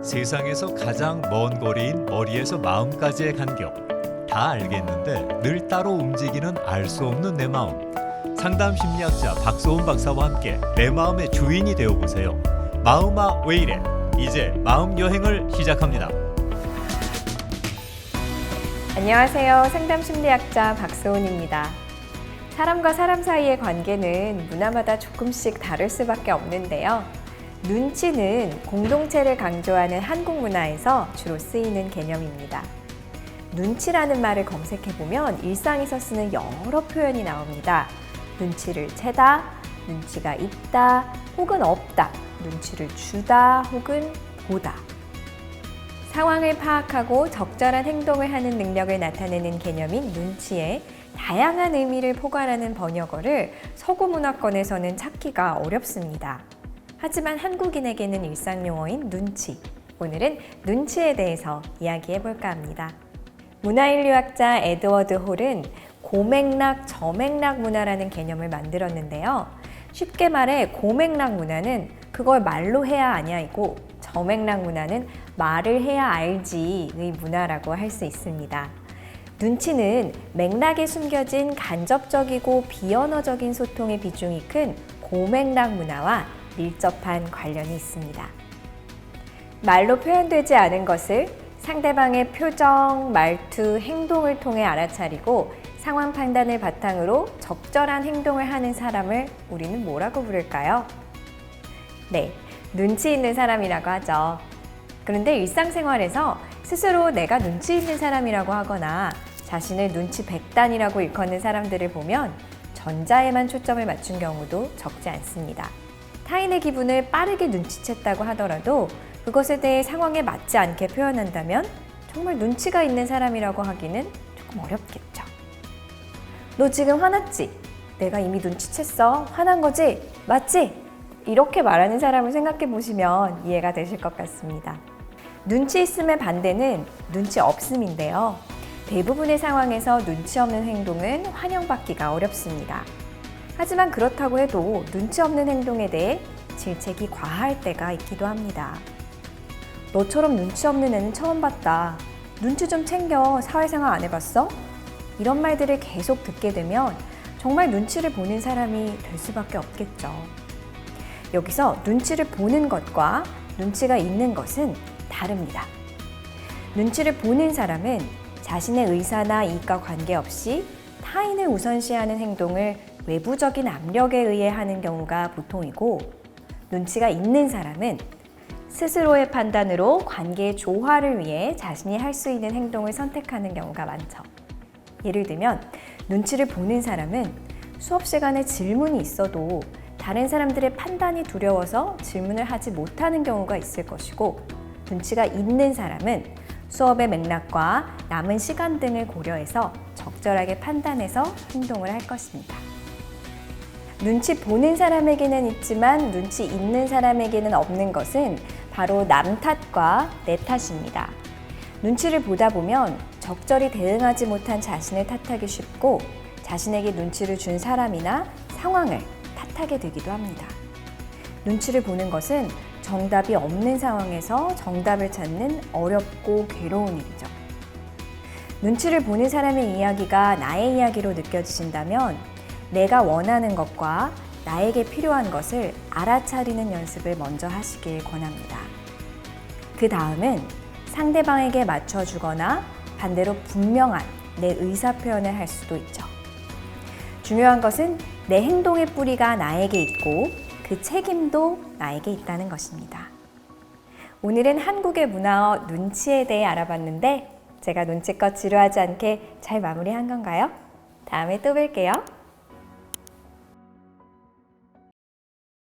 세상에서 가장 먼 거리인 머리에서 마음까지의 간격. 다 알겠는데 늘 따로 움직이는 알 수 없는 내 마음. 상담 심리학자 박소은 박사와 함께 내 마음의 주인이 되어보세요. 마음아 왜 이래? 이제 마음 여행을 시작합니다. 안녕하세요. 상담 심리학자 박소은입니다. 사람과 사람 사이의 관계는 문화마다 조금씩 다를 수밖에 없는데요. 눈치는 공동체를 강조하는 한국 문화에서 주로 쓰이는 개념입니다. 눈치라는 말을 검색해보면 일상에서 쓰는 여러 표현이 나옵니다. 눈치를 채다, 눈치가 있다, 혹은 없다, 눈치를 주다, 혹은 보다. 상황을 파악하고 적절한 행동을 하는 능력을 나타내는 개념인 눈치에 다양한 의미를 포괄하는 번역어를 서구 문화권에서는 찾기가 어렵습니다. 하지만 한국인에게는 일상 용어인 눈치. 오늘은 눈치에 대해서 이야기해 볼까 합니다. 문화인류학자 에드워드 홀은 고맥락, 저맥락 문화라는 개념을 만들었는데요. 쉽게 말해 고맥락 문화는 그걸 말로 해야 아냐이고 저맥락 문화는 말을 해야 알지의 문화라고 할 수 있습니다. 눈치는 맥락에 숨겨진 간접적이고 비언어적인 소통의 비중이 큰 고맥락 문화와 밀접한 관련이 있습니다. 말로 표현되지 않은 것을 상대방의 표정, 말투, 행동을 통해 알아차리고 상황 판단을 바탕으로 적절한 행동을 하는 사람을 우리는 뭐라고 부를까요? 네, 눈치 있는 사람이라고 하죠. 그런데 일상생활에서 스스로 내가 눈치 있는 사람이라고 하거나 자신을 눈치 백단이라고 일컫는 사람들을 보면 전자에만 초점을 맞춘 경우도 적지 않습니다. 타인의 기분을 빠르게 눈치챘다고 하더라도 그것에 대해 상황에 맞지 않게 표현한다면 정말 눈치가 있는 사람이라고 하기는 조금 어렵겠죠. 너 지금 화났지? 내가 이미 눈치챘어. 화난 거지? 맞지? 이렇게 말하는 사람을 생각해 보시면 이해가 되실 것 같습니다. 눈치 있음의 반대는 눈치 없음인데요. 대부분의 상황에서 눈치 없는 행동은 환영받기가 어렵습니다. 하지만 그렇다고 해도 눈치 없는 행동에 대해 질책이 과할 때가 있기도 합니다. 너처럼 눈치 없는 애는 처음 봤다. 눈치 좀 챙겨. 사회생활 안 해봤어? 이런 말들을 계속 듣게 되면 정말 눈치를 보는 사람이 될 수밖에 없겠죠. 여기서 눈치를 보는 것과 눈치가 있는 것은 다릅니다. 눈치를 보는 사람은 자신의 의사나 이익과 관계없이 타인을 우선시하는 행동을 외부적인 압력에 의해 하는 경우가 보통이고, 눈치가 있는 사람은 스스로의 판단으로 관계의 조화를 위해 자신이 할 수 있는 행동을 선택하는 경우가 많죠. 예를 들면 눈치를 보는 사람은 수업 시간에 질문이 있어도 다른 사람들의 판단이 두려워서 질문을 하지 못하는 경우가 있을 것이고, 눈치가 있는 사람은 수업의 맥락과 남은 시간 등을 고려해서 적절하게 판단해서 행동을 할 것입니다. 눈치 보는 사람에게는 있지만 눈치 있는 사람에게는 없는 것은 바로 남 탓과 내 탓입니다. 눈치를 보다 보면 적절히 대응하지 못한 자신을 탓하기 쉽고 자신에게 눈치를 준 사람이나 상황을 탓하게 되기도 합니다. 눈치를 보는 것은 정답이 없는 상황에서 정답을 찾는 어렵고 괴로운 일이죠. 눈치를 보는 사람의 이야기가 나의 이야기로 느껴지신다면 내가 원하는 것과 나에게 필요한 것을 알아차리는 연습을 먼저 하시길 권합니다. 그 다음은 상대방에게 맞춰주거나 반대로 분명한 내 의사 표현을 할 수도 있죠. 중요한 것은 내 행동의 뿌리가 나에게 있고 그 책임도 나에게 있다는 것입니다. 오늘은 한국의 문화어 눈치에 대해 알아봤는데 제가 눈치껏 지루하지 않게 잘 마무리한 건가요? 다음에 또 뵐게요.